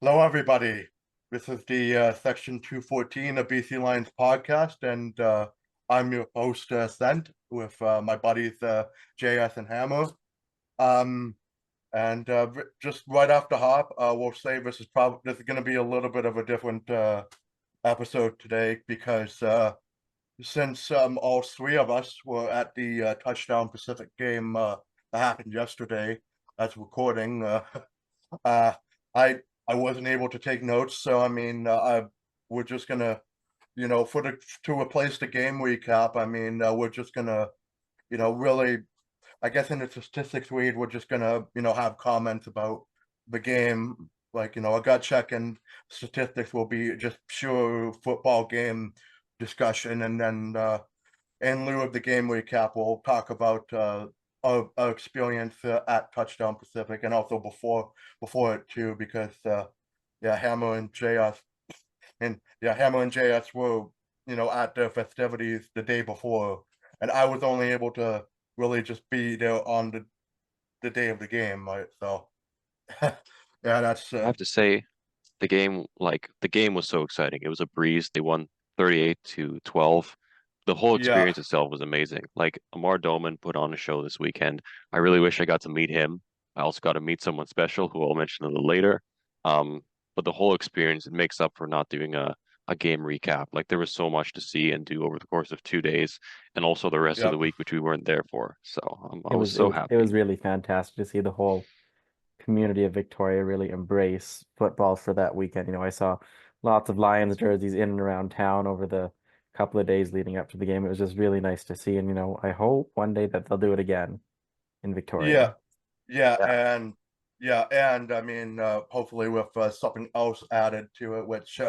Hello, everybody. This is the Section 214 of BC Lions podcast, and I'm your host, Ascent, with my buddies JS and Hammer. Um, and just right off the hop, we'll say this is going to be a little bit of a different episode today because since all three of us were at the Touchdown Pacific game that happened yesterday, as recording. Uh, I I wasn't able to take notes, so I mean, we're just gonna, to replace the game recap. I mean, we're just gonna, really, I guess in the statistics read, we're just gonna, have comments about the game. Like, a gut check and statistics will be just pure football game discussion, and then in lieu of the game recap, we'll talk about our experience at Touchdown Pacific and also before it too, because yeah, Hammer and JS were at the festivities the day before, and I was only able to really just be there on the day of the game, right? So yeah, that's I have to say, the game was so exciting. It was a breeze. They won 38-12. The whole yeah, experience itself was amazing. Like Amar Doman put on a show this weekend. I really wish I got to meet him. I also got to meet someone special who I'll mention a little later. Um, but the whole experience, it makes up for not doing a game recap. Like there was so much to see and do over the course of 2 days, and also the rest of yeah, the week, which we weren't there for. So I It was was it so was it was happy. really fantastic to see the whole community of Victoria really embrace football for that weekend. I saw lots of Lions jerseys in and around town over the couple of days leading up to the game. It was just really nice to see, and I hope one day that they'll do it again in yeah. Victoria. Yeah, Yeah. and I mean, hopefully with something else added to it, which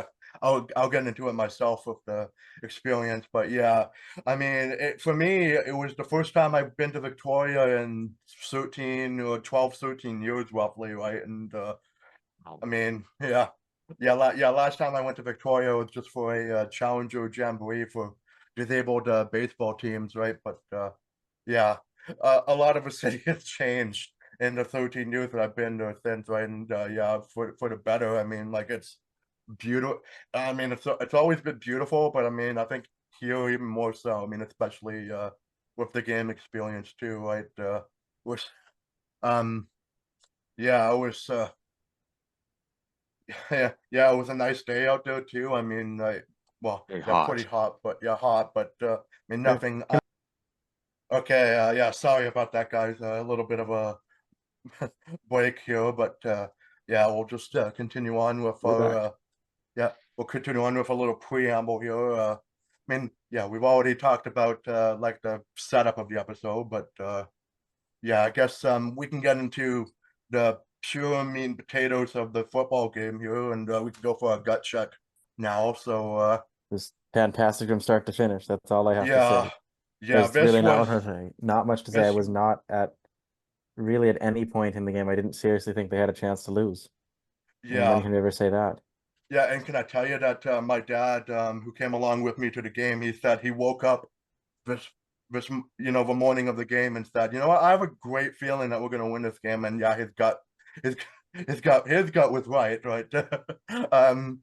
I'll get into it myself with the experience. But yeah, I mean, for me, it was the first time I've been to Victoria in 13 or 12, 13 years roughly, right? And Um, I mean, yeah. Last time I went to Victoria was just for a Challenger Jamboree for disabled baseball teams, right? But yeah, a lot of the city has changed in the 13 years that I've been there since, right? And yeah, for the better. I mean, like it's beautiful. I mean, it's always been beautiful, but I mean, I think here even more so. I mean, especially with the game experience too, right? Was um yeah, I was yeah, it was a nice day out there too. I mean, well, Very yeah, pretty hot. hot, but yeah, hot, but I mean, Can, nothing. can, Okay, yeah, sorry about that, guys. A little bit of a break here, but yeah, we'll just continue on with we're our back. yeah, we'll continue on with a little preamble here. I mean, yeah, we've already talked about like the setup of the episode, but yeah, I guess we can get into the pure meat and potatoes of the football game here, and we can go for a gut check now. So It was fantastic from start to finish. That's all I have to yeah, say. yeah, There's really not much to say. I this was not at really at any point in the game. I didn't seriously think they had a chance to lose. And when yeah. can you ever say that? Yeah, and can I tell you that my dad, who came along with me to the game, he said he woke up this the morning of the game and said, you know what, I have a great feeling that we're gonna win this game. And yeah, his his gut was right, right. um,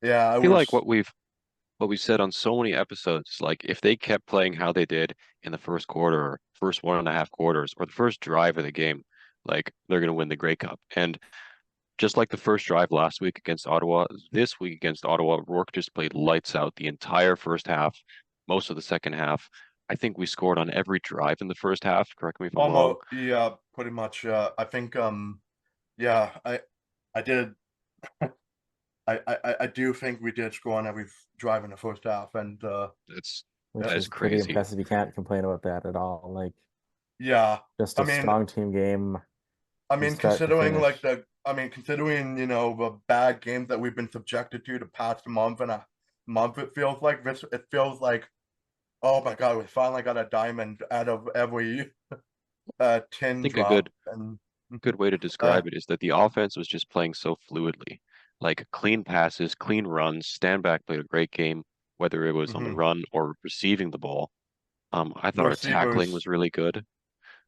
yeah, I I feel like was, what we've said on so many episodes, like if they kept playing how they did in the first quarter, first 1.5 quarters, or the first drive of the game, like they're going to win the Grey Cup. And just like the first drive last week against Ottawa, this week against Ottawa, Rourke just played lights out the entire first half, most of the second half. I think we scored on every drive in the first half. Correct me if I'm wrong. almost, yeah, pretty much. I think yeah, I did. I do think we did score on every drive in the first half, and That's Which that is is pretty crazy. impressive. You can't complain about that at all. Like, yeah, just I a mean, strong team game from start to finish. considering the bad games that we've been subjected to the past month, it feels like this. It feels like, oh my God, we finally got a diamond out of every I tin think a drop, good and good way to uh, describe it is that the offense was just playing so fluidly. Like clean passes, clean runs, stand back played a great game, whether it was on the mhm. run or receiving the ball. I thought our tackling Receivers, was really good.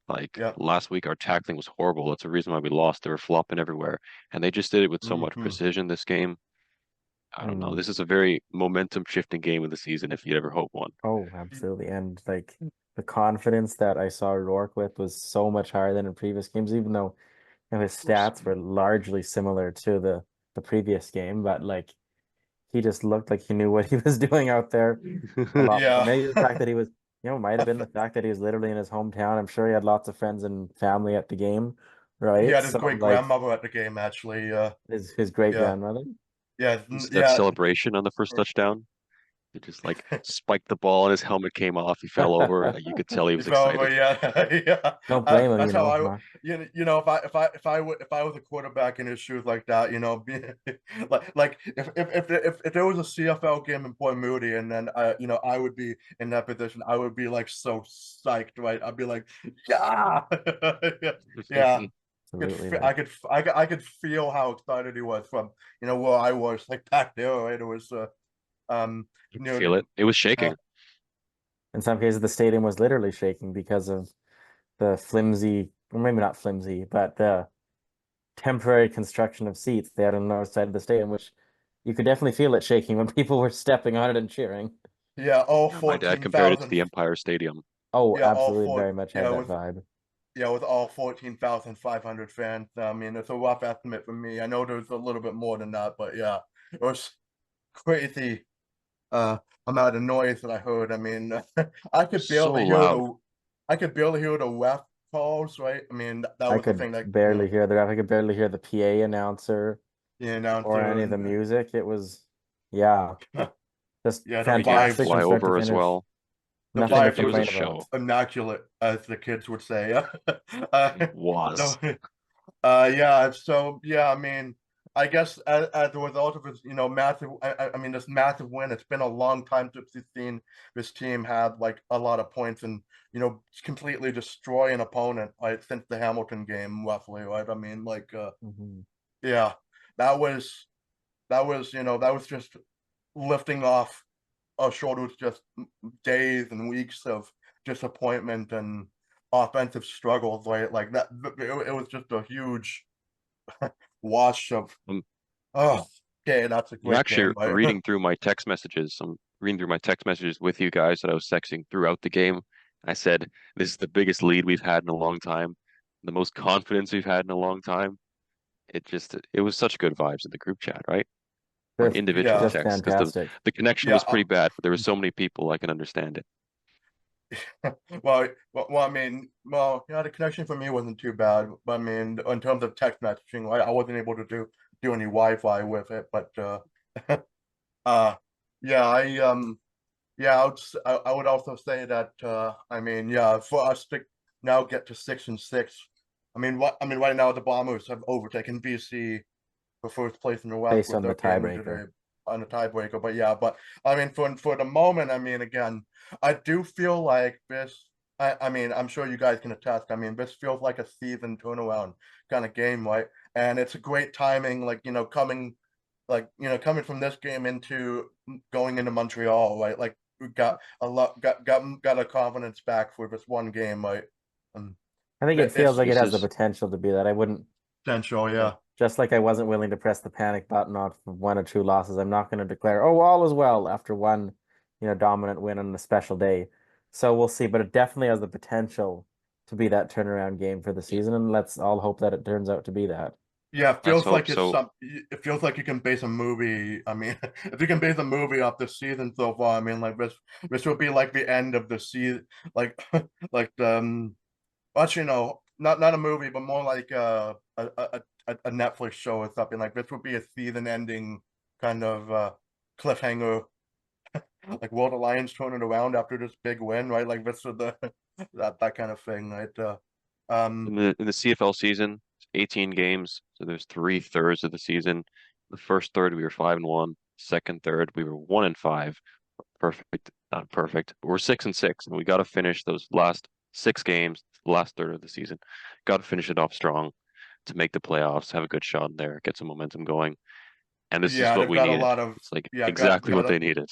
Like Yep. last week, our tackling was horrible. That's the reason why we lost. They were flopping everywhere, and they just did it with so much precision this game. I don't know. Mm. This is a very momentum shifting game of the season if you'd ever hope one. Oh, absolutely. And like the confidence that I saw Rourke with was so much higher than in previous games, even though his stats were largely similar to the previous game, but like he just looked like he knew what he was doing out there a lot more. Yeah. Maybe the fact that he was, might have been the fact that he was literally in his hometown. I'm sure he had lots of friends and family at the game, He right? had his So great like grandmother at the game, actually. his great Yeah. grandmother. Yeah. That celebration on the first touchdown. He just like spiked the ball and his helmet came off. He fell over. You could tell he was excited. Yeah, yeah. Don't blame him, That's how I, Mark. if I was a quarterback in his shoes like that, like if there was a CFL game in Point Moody, and then I would be in that position, I would be like so psyched, right? I'd be like, yeah, yeah. Absolutely. I could feel how excited he was from where I was like back there, right? It was You could feel it. It was shaking. In some cases, the stadium was literally shaking because of the flimsy, or maybe not flimsy, but the temporary construction of seats they had on the north side of the stadium, which you could definitely feel it shaking when people were stepping on it and cheering. Yeah, all My dad compared it to 14,000. the Empire Stadium. Oh, Yeah, all absolutely, four. very much had that vibe. Yeah, with all 14,500 fans. I mean, it's a rough estimate for me. I know there's a little bit more than that, but yeah, it was crazy amount of noise that I heard. I mean, I could So barely hear loud. the ref calls, right? I mean, that I was the could thing that barely hear the ref. I could barely hear the PA announcer the or announcer any of the and music. It was, yeah, just yeah, the fantastic vibes, from start to Flyover as finish. well. the Nothing to vibes It was a complain were about. show. immaculate, as the kids would say. It No, was. yeah. So yeah, I mean, I guess as a result of this, massive. I mean, this massive win. It's been a long time since we've seen this team have like a lot of points and completely destroy an opponent. Like since the Hamilton game, roughly, right? I mean, like, yeah, that was that was just lifting off our shoulders, just days and weeks of disappointment and offensive struggles, right? Like that, it was just a huge wash of Um, oh, okay, that's a I'm great actually game, right? reading through my text messages. I'm reading through my text messages with you guys that I was texting throughout the game. I said, this is the biggest lead we've had in a long time, the most confidence we've had in a long time. It was such good vibes in the group chat, right? Or in Just, individual Yeah, just texts, because fantastic. the connection yeah. was pretty bad, but there were so many people I can understand it. Well, I mean, well, the connection for me wasn't too bad. But I mean, in terms of text messaging, like, I wasn't able to do any Wi-Fi with it. But uh, yeah, yeah, I would also say that I mean, yeah, for us to now get to 6-6, I mean, right now the Bombers have overtaken BC for first place in the West Based with on the their game tiebreaker. today on the tiebreaker. But yeah, but I mean, for the moment, I mean, again, I do feel like this. I mean, I'm sure you guys can attest. I mean, this feels like a season turnaround kind of game, right? And it's a great timing, like coming from this game into going into Montreal, right? Like we got a confidence back for this one game, right? I think it feels It's like it This has the is potential to be that. I wouldn't, potential, yeah. just like I wasn't willing to press the panic button on one or two losses. I'm not going to declare, oh, all is well after one, dominant win on a special day. So we'll see, but it definitely has the potential to be that turnaround game for the season, and let's all hope that it turns out to be that. Yeah, it let's feels hope like it's so. some. It feels like you can base a movie. I mean, if you can base a movie off this season so far, I mean, like this will be like the end of the season, like like actually no, not a movie, but more like a Netflix show or something. Like this would be a season-ending kind of cliffhanger, like will the Lions turn it around after this big win, right? Like this is the that kind of thing, right? Um, In the CFL season, 18 games, so there's 3/3 of the season. The first third we were 5-1. Second third we were 1-5. Perfect, not perfect. But we're 6-6, and we got to finish those last 6 games, the last third of the season. Got to finish it off strong to make the playoffs, have a good shot in there, get some momentum going. And this is yeah, what they've we got a needed. lot of It's like yeah, exactly what they needed.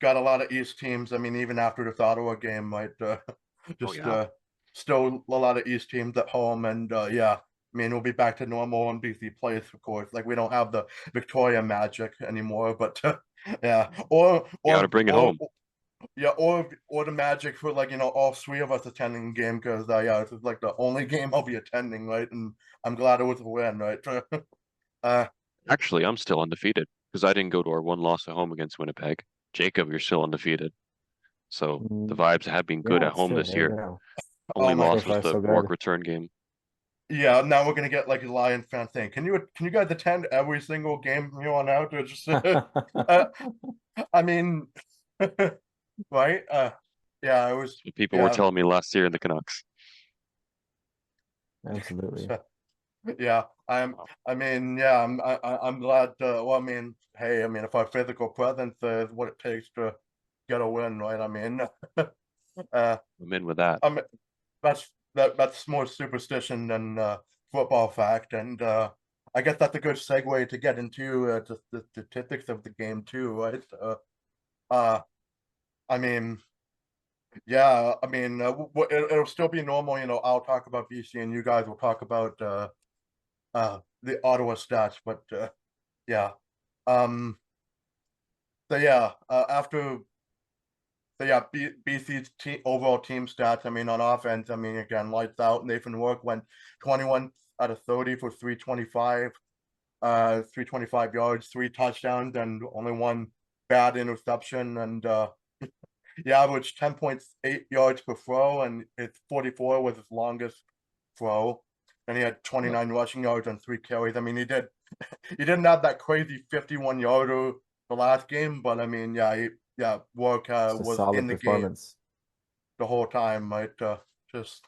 got a lot of East teams. I mean, even after this Ottawa game, right? Oh Just yeah. still a lot of East teams at home, and yeah, I mean we'll be back to normal in BC place, of course. Like we don't have the Victoria magic anymore, but yeah, You got to bring it home. yeah, or the magic for like all three of us attending the game, because yeah, this is like the only game I'll be attending, right? And I'm glad it was a win, right? Actually, I'm still undefeated because I didn't go to our one loss at home against Winnipeg. Jacob, you're still undefeated. So the vibes have been good Yeah, at it's home true. this There you year. go. Only Oh my So loss was far, the so Rourke good. return game. Yeah, now we're gonna get like a Lion fan thing. Can you guys attend every single game from here on out, or just I mean, right? Yeah, it was. People were Yeah, telling me last year in the Canucks. Absolutely. yeah. I mean, yeah. I'm glad. Well, I mean, hey, I mean, if our physical presence is what it takes to get a win, right? I mean, I'm in with that. that's more superstition than football fact, and I guess that's a good segue to get into the statistics of the game too, right? I mean, yeah, I mean, it'll still be normal, I'll talk about BC and you guys will talk about the Ottawa stats, but yeah. So yeah, after so yeah, BC's overall team stats. I mean, on offense, I mean, again, lights out. Nathan Rourke went 21 out of 30 for 325, 325 yards, 3 touchdowns, and only 1 bad interception. And he averaged 10.8 yards per throw, and his 44 was his longest throw. And he had 29 rushing yards on 3 carries. I mean, he didn't have that crazy 51-yarder the last game, but I mean, yeah, Rourke It's a was solid in the game performance. the whole time, right? Just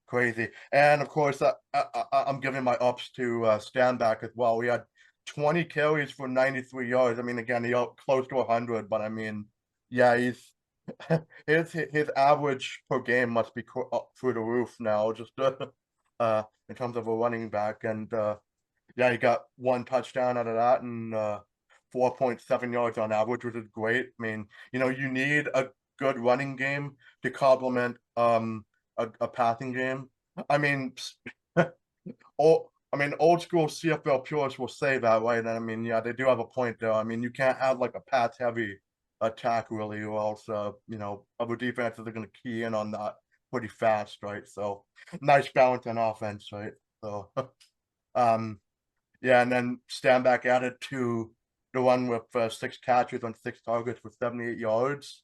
crazy. And of course, I'm giving my ups to Stanback as well. We had 20 carries for 93 yards. I mean, again, he got close to 100, but I mean, yeah, he's his average per game must be up through the roof now, just in terms of a running back. And yeah, he got 1 touchdown out of that, and 4.7 yards on average, which is great. I mean, you need a good running game to complement a passing game. I mean, old school CFL purists will say that, right? And I mean, yeah, they do have a point there. I mean, you can't have like a pass heavy attack really, or else other defenses are going to key in on that pretty fast, right? So nice balance on offense, right? So yeah, and then Stanback added to the one with 6 catches on 6 targets for 78 yards.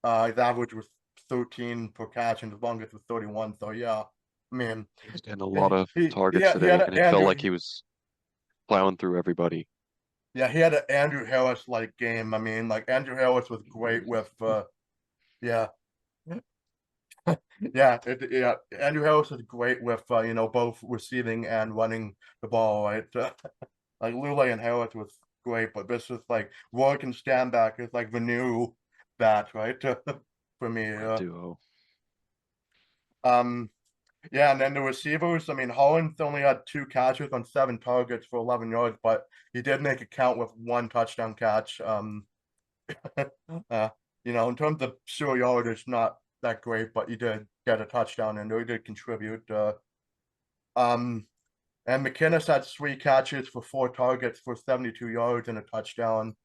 His average was 13 per catch, and his longest was 31. So yeah, I mean, He's getting a lot of he targets he had today, an and it felt Andrew. like he was plowing through everybody. Yeah, he had an Andrew Harris like game. I mean, like Andrew Harris was great with yeah. Yeah, Andrew Harris is great with both receiving and running the ball, right? Like Lule and Harris was great, but this is like Rourke and Stanback is like the new bat, right? For me. Duo. Yeah, and then the receivers, I mean, Hollins only had 2 catches on 7 targets for 11 yards, but he did make it count with 1 touchdown catch. In terms of pure yardage, not that great, but he did get a touchdown and he did contribute. And McInnes had 3 catches for 4 targets for 72 yards and a touchdown.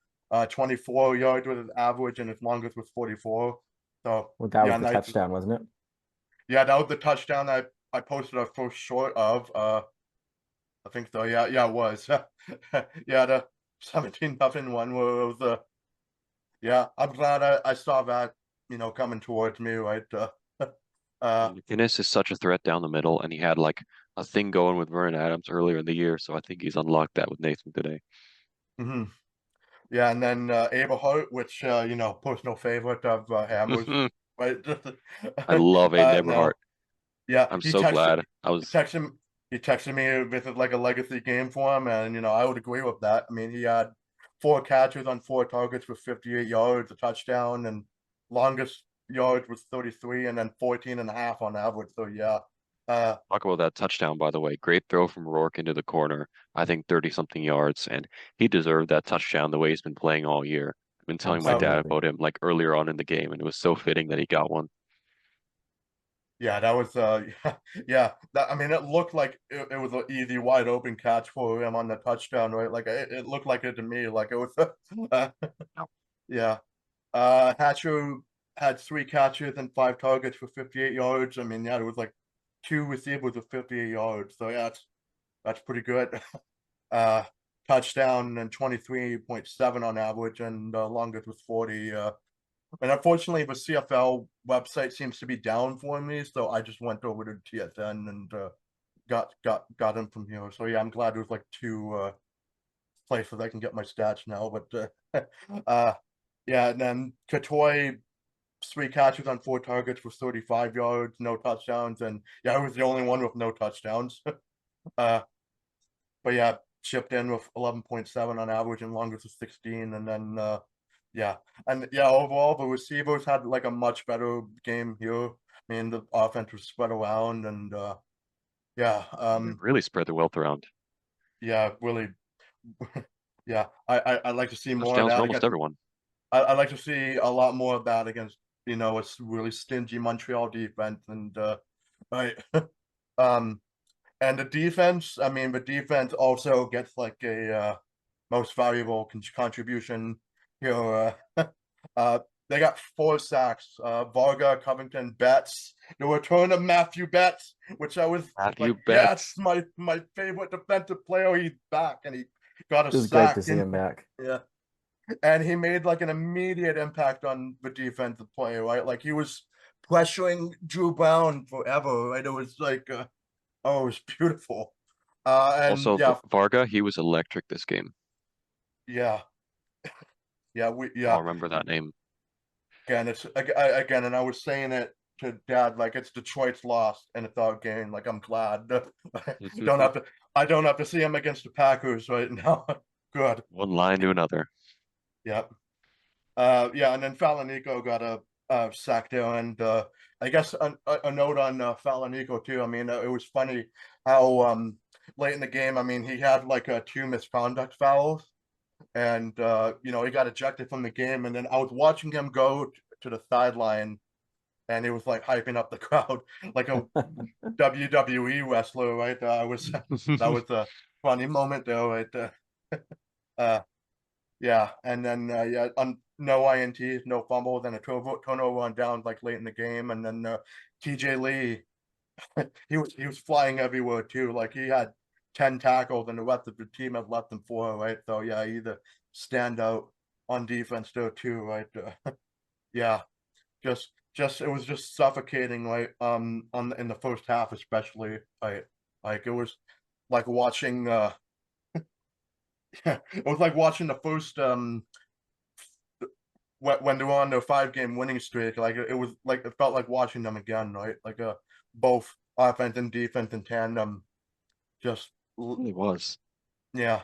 24 yards was his average, and his longest was 44. So Well, that was yeah, the nice. touchdown, wasn't it? Yeah, that was the touchdown I posted a first short of. I think so. Yeah, it was. Yeah, the 17-0 one was yeah, I'm glad I saw that, coming towards me, right? McInnes is such a threat down the middle, and he had like a thing going with Vernon Adams earlier in the year, so I think he's unlocked that with Nathan today. Mhm. Yeah, and then Aberhart, which personal favorite of Hammers, right? I love a No, Neverhart. yeah, I'm so glad. I was he texted me this is like a legacy game for him, and I would agree with that. I mean, he had 4 catches on 4 targets for 58 yards, a touchdown, and longest yards was 33, and then 14.5 on average. So yeah. talk about that touchdown, by the way. Great throw from Rourke into the corner. I think 30-something yards, and he deserved that touchdown the way he's been playing all year. I've been telling my dad Absolutely. about him like earlier on in the game, and it was so fitting that he got one. Yeah, that was yeah. That, I mean, it looked like it was an easy, wide open catch for him on the touchdown, right? Like it looked like it to me. Like it was, yeah. Hatcher had 3 catches and 5 targets for 58 yards. I mean, yeah, it was like 2 receivers with 58 yards. So yeah, that's pretty good. Touchdown and 23.7 on average, and longest was 40. And unfortunately, the CFL website seems to be down for me, so I just went over to TSN and got him from here. So yeah, I'm glad there's like 2 places I can get my stats now. But yeah, and then Katoy, 3 catches on 4 targets for 35 yards, no touchdowns, and yeah, I was the only one with no touchdowns. But yeah, chipped in with 11.7 on average and longest was 16, and then yeah, and yeah, overall the receivers had like a much better game here. I mean, the offense was spread around, and yeah, They really spread the wealth around. yeah, really, yeah. I'd like to see more of Touchdowns that for almost against. everyone. I'd like to see a lot more of that against, you know, a really stingy Montreal defense, and right, and the defense. I mean, the defense also gets like a most valuable contribution here. They got 4 sacks. Varga, Covington, Betts. The return of Matthew Betts, which I was Matthew like, Betts. yes, my favorite defensive player. He's back, and he got a It was great to sack. see him back. Yeah, and he made like an immediate impact on the defensive play, right? Like he was pressuring Drew Brown forever, right? It was like, oh, it was beautiful. And Also, yeah, Varga, he was electric this game. yeah, yeah, I'll remember that name. again, it's again, and I was saying it to Dad, like it's Detroit's loss and it's our game. Like I'm glad. don't have to. I don't have to see him against the Packers right now. Good. One line to another. Yep. Yeah, and then Falanico got a sack there, and I guess a note on Falanico too. I mean, it was funny how late in the game, I mean, he had like 2 misconduct fouls, and you know, he got ejected from the game, and then I was watching him go to the sideline, and he was like hyping up the crowd like a WWE wrestler, right? That was a funny moment there, right there. Yeah, and then yeah, no INTs, no fumbles, and a turnover on downs like late in the game, and then TJ Lee, he was flying everywhere too. Like he had 10 tackles, and the rest of the team had less than 4, right? So yeah, either stand out on defense there too, right? Yeah, just it was just suffocating, right? In the first half especially, right? Like it was like watching it was like watching the first when they were on their 5-game winning streak. Like it was like it felt like watching them again, right? Like both offense and defense in tandem. Just It was. yeah.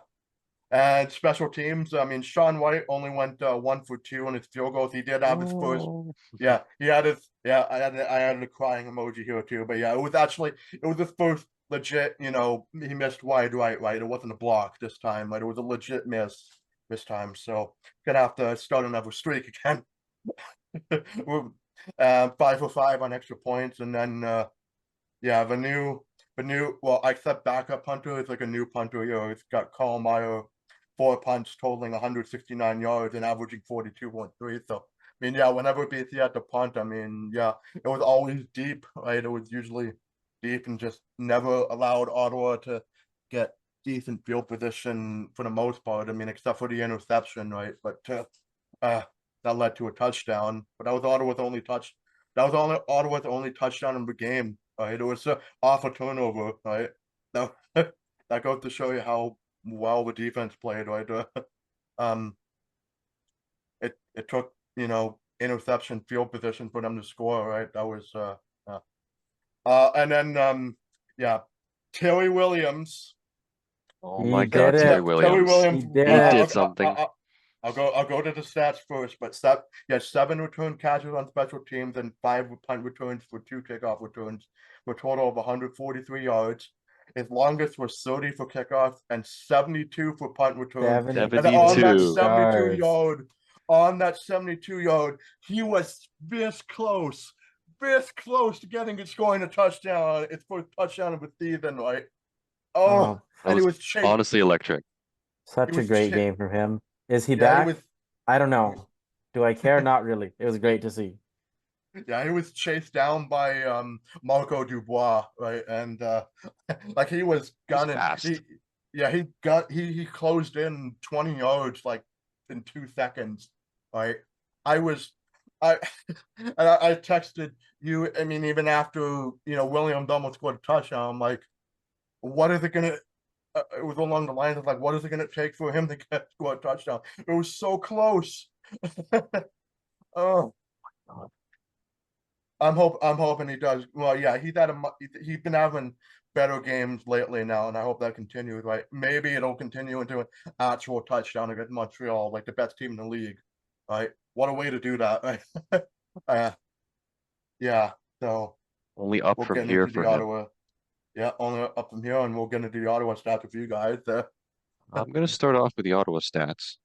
And special teams, I mean, Sean White only went 1 for 2 on his field goals. He did have his first. Oh. Yeah, he had his. Yeah, I had a crying emoji here too. But yeah, it was his first legit. You know, he missed wide right. It wasn't a block this time, but it was a legit miss this time. So gonna have to start another streak again. We're 5 for 5 on extra points, and then yeah, the new well, except backup punter, it's like a new punter here. It's got Carl Meyer, 4 punts totaling 169 yards and averaging 42.3. So I mean, yeah, whenever BC had to punt, I mean, yeah, it was always deep, right? It was usually deep and just never allowed Ottawa to get decent field position for the most part. I mean, except for the interception, right? But that led to a touchdown. But that was Ottawa's only touchdown in the game, right? It was off a turnover, right? That that goes to show you how well the defense played, right? It took, you know, interception, field position for them to score, right? That was and then yeah, Terry Williams. Oh He my did God, it. Terry Terry Williams. He did He it. did something. I'll go to the stats first, but he had 7 return catches on special teams and 5 punt returns for 2 kickoff returns for a total of 143 yards. His longest was 30 for kickoff and 72 for punt returns. And on that 72 yard, he was this close this close to scoring a touchdown. It's for a touchdown of a season, right? Oh, Oh, That and he was was chased. honestly electric. such a was great cha- game from him. Is he Yeah, he back? was. I don't know. Do I care? Not really. It was great to see. Yeah, he was chased down by Marco Dubois, right? And like he was He's gunning. fast. He closed in 20 yards like in 2 seconds. Right. I was I and I texted you, I mean, even after William Dunlop scored a touchdown, I'm like, what is it gonna it was along the lines of like, what is it gonna take for him to score a touchdown? It was so close. Oh, I'm hoping he does. Well, yeah, he's been having better games lately now, and I hope that continues. Right, maybe it'll continue into an actual touchdown against Montreal, like the best team in the league. Right, what a way to do that. Right, yeah. So Only up we'll from get here into for the him. Ottawa. Yeah, only up from here, and we'll get into the Ottawa stats with you guys. I'm going to start off with the Ottawa stats.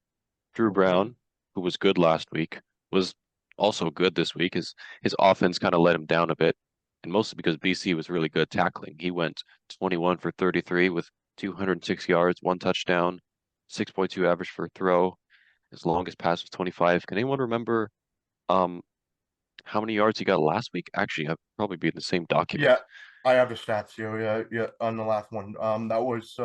Drew Brown, who was good last week, was also good this week. His offense kind of let him down a bit, and mostly because BC was really good tackling. He went 21 for 33 with 206 yards, 1 touchdown, 6.2 average for a throw. His longest pass was 25. Can anyone remember um how many yards he got last week? Actually, I'd probably be in the same document. Yeah, I have the stats here. Yeah, on the last one. That was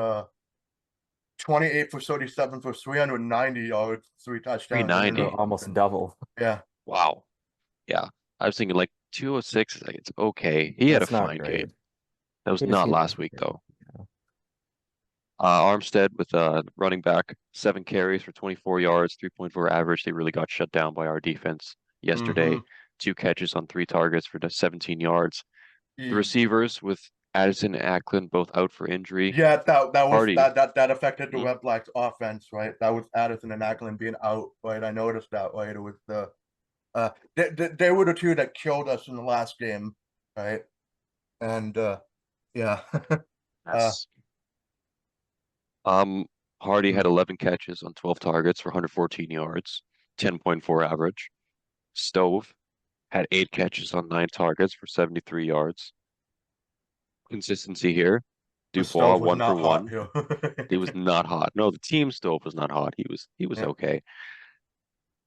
28 for 37 for 390 yards, 3 touchdowns, and So 390. almost double. yeah. Wow. Yeah. I was thinking like 206 is like it's okay. He had a That's not fine great. game. That was He's not he, last week yeah. though. Armstead with running back, 7 carries for 24 yards, 3.4 average. They really got shut down by our defense yesterday. 2 catches on 3 targets for 17 yards. The receivers with Addison and Ackland both out for injury. Yeah, that was Hardy. that affected the Mhm. REDBLACKS offense, right? That was Addison and Ackland being out, right? I noticed that, right? It was they were the two that killed us in the last game, right? And yeah. Yes. Hardy had 11 catches on 12 targets for 114 yards, 10.4 average. Stove had 8 catches on 9 targets for 73 yards. Consistency here. The Dubois stove was 1 for not hot 1. here. He was not hot. No, the team Stove was not hot. He was Yeah. okay.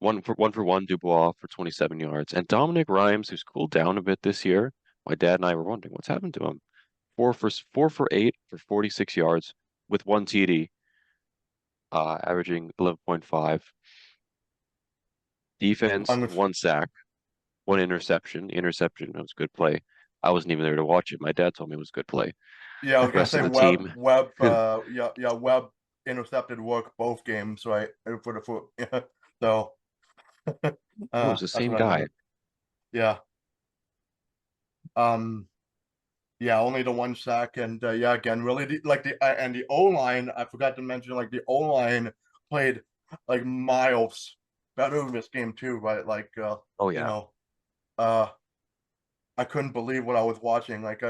1 for 1 Dubois for 27 yards. And Dominic Rhymes, who's cooled down a bit this year. My dad and I were wondering what's happened to him. 4 for 8 for 46 yards with 1 TD, averaging 11.5. Defense, I'm 1 sack, 1 interception. Interception was a good play. I wasn't even there to watch it. My dad told me it was a good play. Yeah, I was The gonna rest say of the team, Webb intercepted work both games, right? For the foot. Yeah. So it was the that's same what I guy. noticed. Yeah. Um Yeah, only the 1 sack, and yeah, again, really like and the O line. I forgot to mention, like the O line played like miles better in this game too, right? Like, Oh you yeah. know, uh, I couldn't believe what I was watching. Like,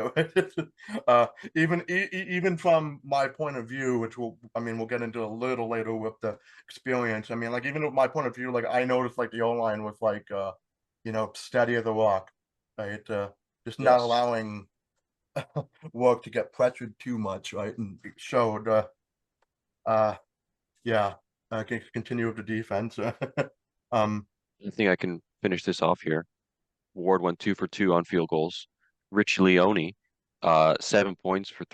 even from my point of view, which I mean, we'll get into a little later with the experience. I mean, like even with my point of view, like I noticed like the O line was like, steady as a rock, right? Just not Yes. allowing work to get pressured too much, right? And it showed, uh, yeah, can continue with the defense. um, I think I can finish this off here. Ward went 2 for 2 on field goals. Rich Leone, 7 points for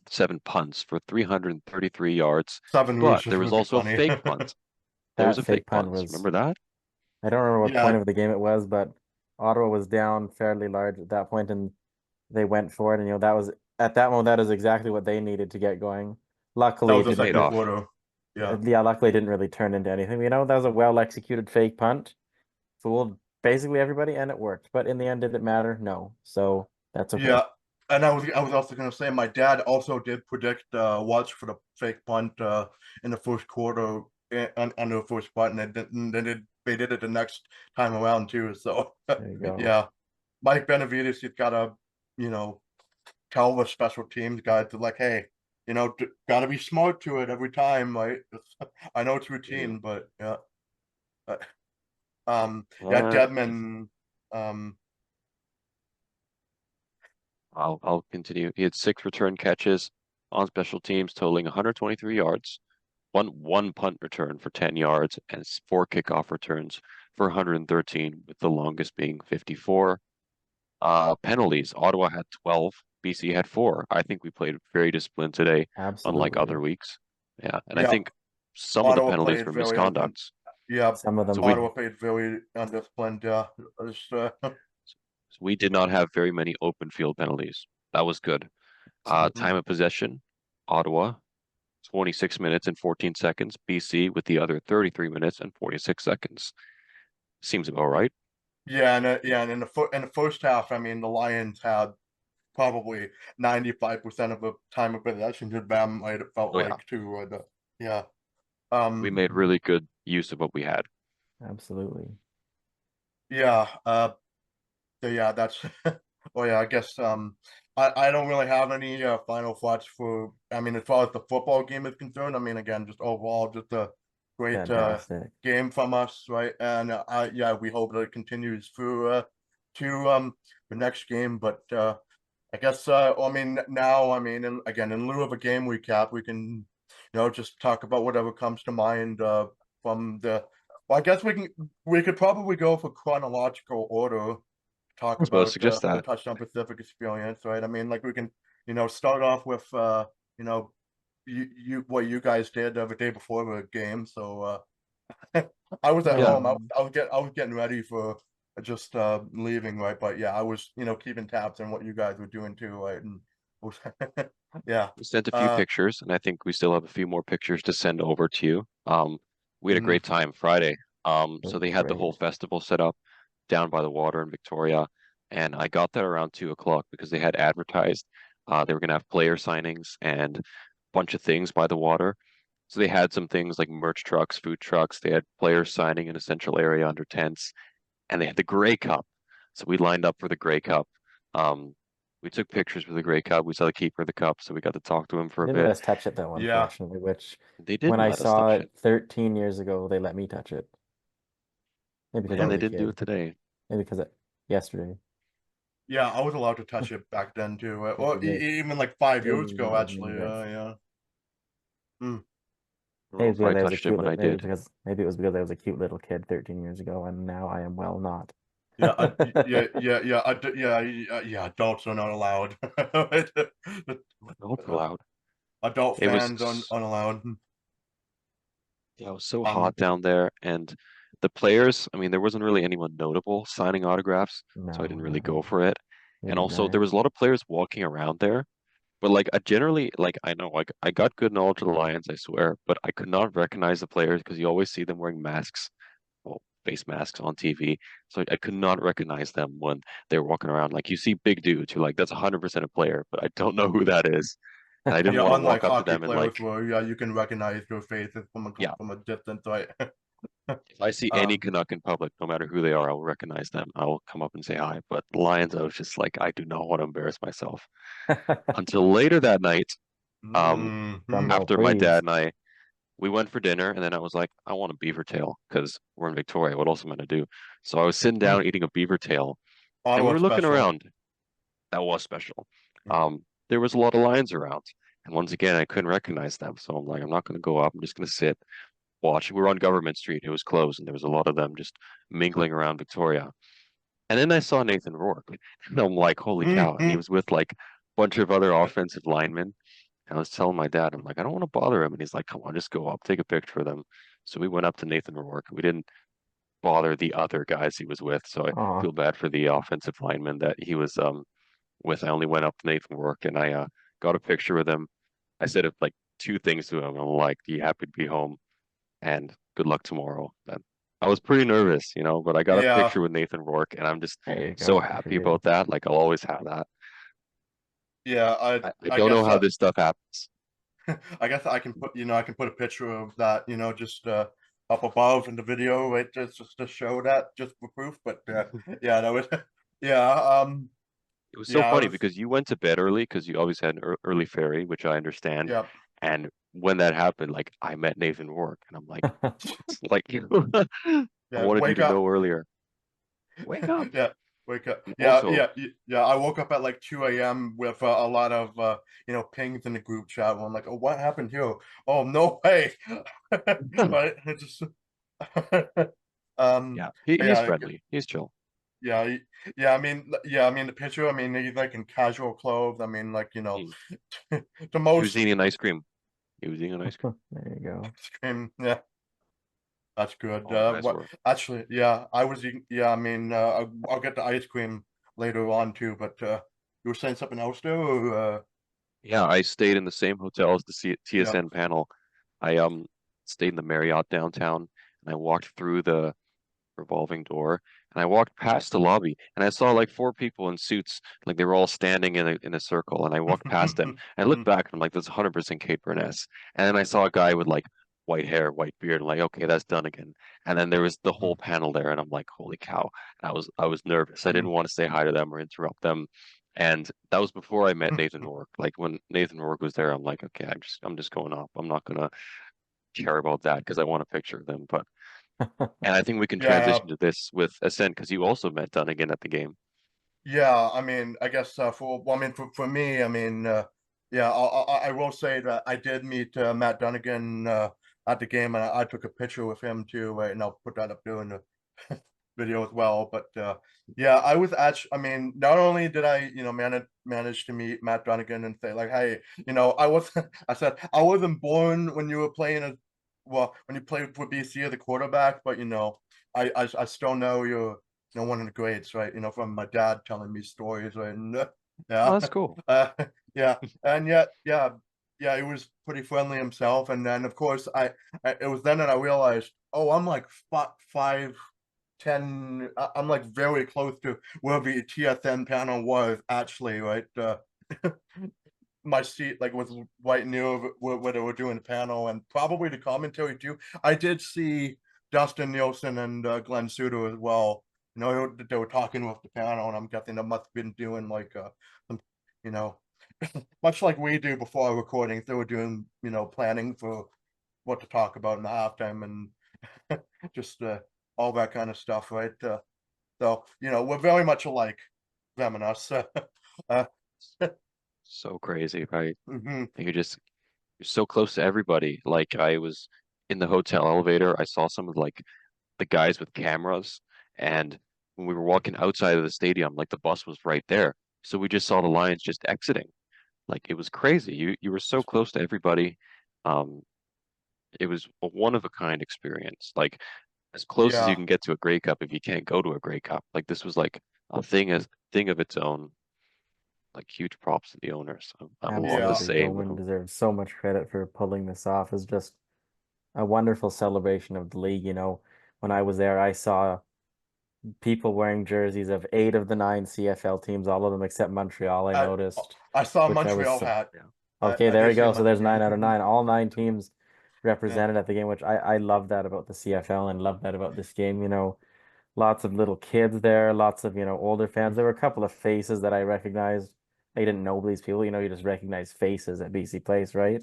7 punts for 333 yards. Seven was But just there was really also a funny. fake punt. There was That a fake fake punt punt. was, Remember that? I don't remember what Yeah, point of the game it was, but Ottawa was down fairly large at that point, and they went for it. And that was at that moment, that is exactly what they needed to get going. that Luckily, was it the It paid didn't. second off. quarter. Yeah, Yeah, luckily, it didn't really turn into anything. That was a well executed fake punt, fooled basically everybody, and it worked. But in the end, did it matter? No. So that's okay. yeah. And I was also gonna say my dad also did predict watch for the fake punt in the first quarter on the first punt, and they did it the next time around too. So There you go. yeah, Mike Benavides, he's gotta you know tell the special teams guys to like, hey, got to be smart to it every time, right? I know it's routine, but yeah. Yeah, Uh, Dedman, um, I'll continue. He had 6 return catches on special teams, totaling 123 yards, one punt return for 10 yards, and 4 kickoff returns for 113, with the longest being 54. Penalties. Ottawa had 12. BC had 4. I think we played very disciplined today, unlike Absolutely. other weeks. Yeah, and I Yeah, think some of the Ottawa penalties played were very misconducts. yeah, Some of them. So we Ottawa played very undisciplined. we did not have very many open field penalties. That was good. Time of possession, Ottawa, 26 minutes and 14 seconds. BC with the other 33 minutes and 46 seconds. Seems about right. Yeah, and in the first half, I mean, the Lions had probably 95% of the time of possession to them. It felt Oh yeah, like too. Yeah. we made really good use of what we had. Absolutely. Yeah. So yeah, that's. Oh yeah, I guess. I don't really have any final thoughts for. I mean, as far as the football game is concerned, I mean, again, just overall, just a great Fantastic. game from us, right? And yeah, we hope that it continues through to the next game. But I guess I mean now, I mean, again, in lieu of a game recap, we can, just talk about whatever comes to mind from the. Well, I guess we could probably go for chronological order, I talk was about to about suggest the that. Touchdown Pacific experience, right? I mean, like we can, start off with you know, you what you guys did the day before the game. So I was at Yeah, home. I was getting ready for just leaving, right? But yeah, I was, keeping tabs on what you guys were doing too, right? And was, yeah. we sent a few Uh pictures, and I think we still have a few more pictures to send over to you. We had a mhm. great time Friday. It So they was had the great. whole festival set up down by the water in Victoria, and I got there around 2 o'clock because they had advertised they were gonna have player signings and a bunch of things by the water. So they had some things like merch trucks, food trucks. They had players signing in a central area under tents, and they had the Grey Cup. So we lined up for the Grey Cup. Um, we took pictures with the Grey Cup. We saw the keeper of the cup, so we got to talk to him for They a didn't let bit. us touch it though, Yeah. unfortunately, which They when didn't I let us saw touch it it, 13 years ago, they let me touch it. Maybe because I and was they a didn't do kid. it today. Maybe because yesterday. Yeah, I was allowed to touch it back then too. Or Maybe even like 5 years maybe ago, because actually. maybe that's Yeah. Mm. I don't know maybe if I because I was a touched it cute when I little did. maybe it was because I was a cute little kid 13 years ago and now I am well not. Yeah, yeah. Adults are not allowed. No, it's allowed. Adult It was fans unallowed. Yeah, it was so Um, hot down there, and the players, I mean, there wasn't really anyone notable signing autographs, so I No, didn't really no. go for it. Me And also, there neither. was a lot of players walking around there, but like I generally, like I know, like I got good knowledge of the Lions, I swear, but I could not recognize the players because you always see them wearing masks, well, face masks on TV. So I could not recognize them when they're walking around. Like you see big dudes, you're like, that's 100% a player, but I don't know who that is. And I didn't yeah, want to unlike walk up to hockey them and players like, where yeah, you can recognize their faces yeah, from a distance, right? if I see any Um, Canuck in public, no matter who they are, I will recognize them. I will come up and say hi. But Lions, I was just like, I do not want to embarrass myself. Until later that night, Drum mhm. roll, after my please. dad and we went for dinner, and then I was like, I want a beaver tail because we're in Victoria. What else am I gonna do? So I was sitting down eating a beaver tail, and we Ottawa were looking special. around. That was special. There was a lot of lions around, and once again, I couldn't recognize them. So I'm like, I'm not gonna go up. I'm just gonna sit, watch. We were on Government Street. It was closed, and there was a lot of them just mingling around Victoria. And then I saw Nathan Rourke, and I'm like, holy cow. And he Mhm. was with like a bunch of other offensive linemen. And I was telling my dad, I'm like, I don't want to bother him. And he's like, come on, just go up, take a picture of them. So we went up to Nathan Rourke. We didn't bother the other guys he was with. So I Aw. feel bad for the offensive lineman that he was with. I only went up to Nathan Rourke and I got a picture with him. I said like 2 things to him. I'm like, you happy to be home and good luck tomorrow. And I was pretty nervous, but I got a Yeah, picture with Nathan Rourke, and I'm just There you so go. Good for happy you. about that. Like I'll always have that. yeah. I I don't know guess how this stuff happens. I guess I can put I can put a picture of that just up above in the video, right? Just to show that, just for proof. But yeah, that was yeah It was so yeah I funny was because you went to bed early because you always had an early ferry, which I understand. yeah And when that happened, like I met Nathan Rourke, and I'm like, what? Like I yeah wanted you wake to up know earlier. Wake up. yeah wake up. Also, Yeah. I woke up at like 2 a.m. with a lot of pings in the group chat. Where I'm like, oh, what happened here? Oh, no way. Right? It just yeah, but he's yeah, friendly. He's chill. I mean the picture. I mean, he's like in casual clothes. I mean, like He, the he was most eating an ice cream. He was eating an ice cream. There you go. extreme. Yeah, that's good. All the guys What were. actually? Yeah, I was eating. Yeah, I mean, I'll get the ice cream later on too. But you were saying something else there, or Yeah, I stayed in the same hotel as the yeah. TSN panel. I stayed in the Marriott downtown, and I walked through the revolving door, and I walked past the lobby, and I saw like four people in suits, like they were all standing in a circle, and I walked past them, and I looked back, and I'm like, that's 100% Kate Burness. And then I saw a guy with like white hair, white beard, and like, okay, that's done again. And then there was the whole panel there, and I'm like, holy cow! I was nervous. I didn't want to say hi to them or interrupt them. And that was before I met Nathan Rourke. Like when Nathan Rourke was there, I'm like, okay, I'm just going up. I'm not gonna care about that because I want a picture of them. But and I think we can Yeah, transition to this with Ascent because you also met Dunnigan at the game. yeah. I mean, I guess for me, I mean, yeah, I will say that I did meet Matt Dunnigan at the game, and I took a picture with him too, right? And I'll put that up there in the video as well. But yeah, I was actually, I mean, not only did I, manage to meet Matt Dunnigan and say like, hey, I said I wasn't born when you were playing when you played for BC as a quarterback, but I still know you're one of the greats, right? From my dad telling me stories, right? And Oh, yeah, that's cool. yeah, and yet, yeah, he was pretty friendly himself. And then, of course, it was then that I realized, oh, I'm like 5'10". I'm like very close to where the TSN panel was actually, right? My seat like was right near where they were doing the panel, and probably the commentary too. I did see Dustin Nielsen and Glenn Suter as well. They were talking with the panel, and I'm guessing they must have been doing like some, you know, much like we do before our recordings. They were doing planning for what to talk about in the halftime and just all that kind of stuff, right? So we're very much alike, them and us. uh, So crazy, right? mhm. And you're so close to everybody. Like I was in the hotel elevator, I saw some of like the guys with cameras, and when we were walking outside of the stadium, like the bus was right there. So we just saw the Lions just exiting. Like it was crazy. You were so close to everybody. Um, it was a one of a kind experience. Like as close as you Yeah, can get to a Grey Cup if you can't go to a Grey Cup. Like this was like a thing of its own. Like huge props to the owners. I will always yeah, Absolutely. say, Bowman deserves so much credit for pulling this off. It's just a wonderful celebration of the league. When I was there, I saw people wearing jerseys of 8 of the 9 CFL teams, all of them except Montreal, I I noticed, I saw a which I was Montreal hat. yeah, okay, I there did we see a go. So there's 9 out of Montreal. 9. All 9 teams Yeah, represented at the game, which I love that about the CFL and love that about this game. Lots of little kids there, lots of, older fans. There were a couple of faces that I recognized. I didn't know these people, you just recognize faces at BC Place, right?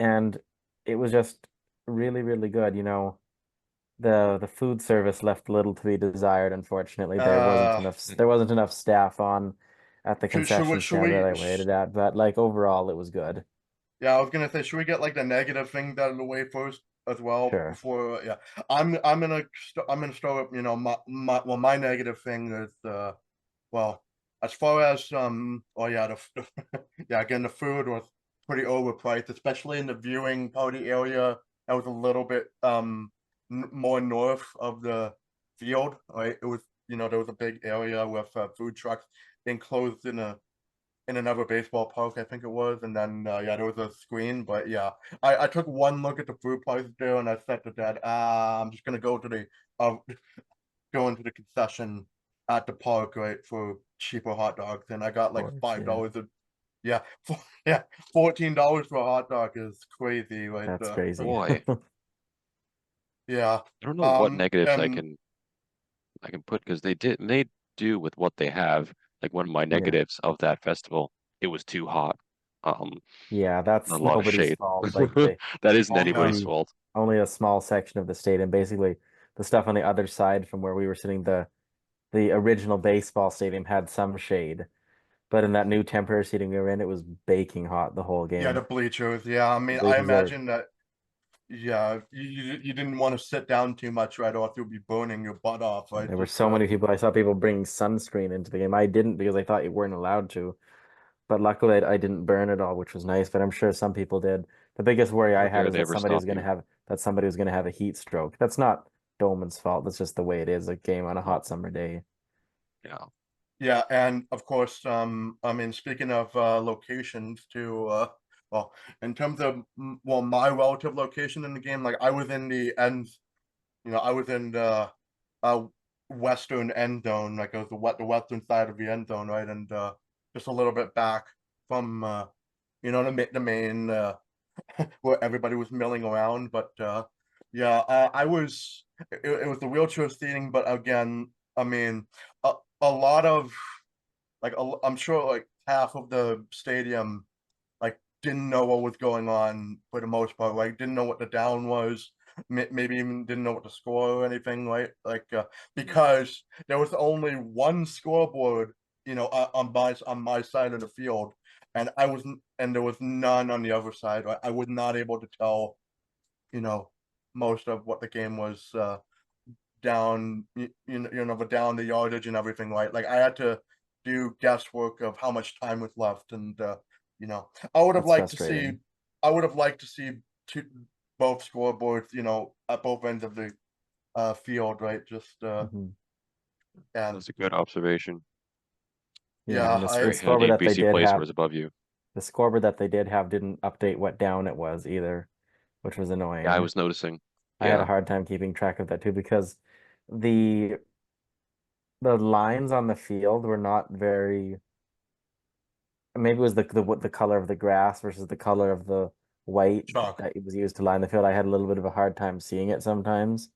And it was just really, really good. The food service left little to be desired, unfortunately. uh, There wasn't enough staff on at the concession should stand that we? I waited at, but like overall it was good. Yeah, I was gonna say, should we get like the negative thing out of the way first as well Sure. before? Yeah, I'm gonna start up. My negative thing is well, as far as oh yeah, yeah, again, the food was pretty overpriced, especially in the viewing party area. That was a little bit more north of the field, right? It was there was a big area with food trucks enclosed in another baseball park, I think it was, and then yeah, there was a screen. But yeah, I took one look at the food prices there, and I said to Dad, I'm just gonna uh, go into the concession at the park, right, for cheaper hot dogs, and I got Of like course, five yeah. dollars. Yeah, yeah, $14 for a hot dog is crazy, right? That's crazy. boy, Yeah, I don't know what negatives I and can put because they do with what they have. Like one of my Yeah. negatives of that festival, it was too hot. Um, Yeah, a that's lot of nobody's shade. fault. Like the That isn't oh yeah, anybody's only fault. only a small section of the stadium. Basically, the stuff on the other side from where we were sitting, the the original baseball stadium had some shade, but in that new temporary seating we were in, it was baking hot the whole Yeah, the game. bleachers. Yeah, I The mean, I bleachers are imagine that. Yeah, you didn't want to sit down too much, right, or you'll be burning your butt off, right? there were Just so many people. I saw people bringing sunscreen into the game. I didn't because I thought you weren't allowed to. But luckily, I didn't burn at all, which was nice. But I'm sure some people did. The biggest worry I How had dare is they that ever stop you? somebody was going to have a heat stroke. That's not Dolman's fault. That's just the way it is. A game on a No. hot summer day. Yeah. Yeah, and of course, I mean, speaking of locations too, well, in terms of well, my relative location in the game, like I was in the end, I was in the uh western end zone, like it was the western side of the end zone, right, and just a little bit back from the main where everybody was milling around, but yeah, I was it was the wheelchair seating, but again, I mean, a lot of like I'm sure like half of the stadium like didn't know what was going on for the most part, like didn't know what the down was, maybe even didn't know what the score or anything, right? Like because there was only one scoreboard, on my side of the field, and and there was none on the other side. Right? I was not able to tell, you know, most of what the game was down, but down the yardage and everything, right? Like I had to do guesswork of how much time was left, and you know, I would have That's liked to see, frustrating. I would have liked to see two, both scoreboards, at both ends of the field, right? Just Hmm. and That's a good observation. Yeah, yeah, and Very scoreboard handy. that they BC did Place have, was above you. the scoreboard that they did have didn't update what down it was either, which was Yeah, I annoying. was noticing. I had a Yeah. hard time keeping track of that too because the the lines on the field were not very. Maybe it was the color of the grass versus the color of the white chalk. that it was used to line the field. I had a little bit of a hard time seeing it sometimes.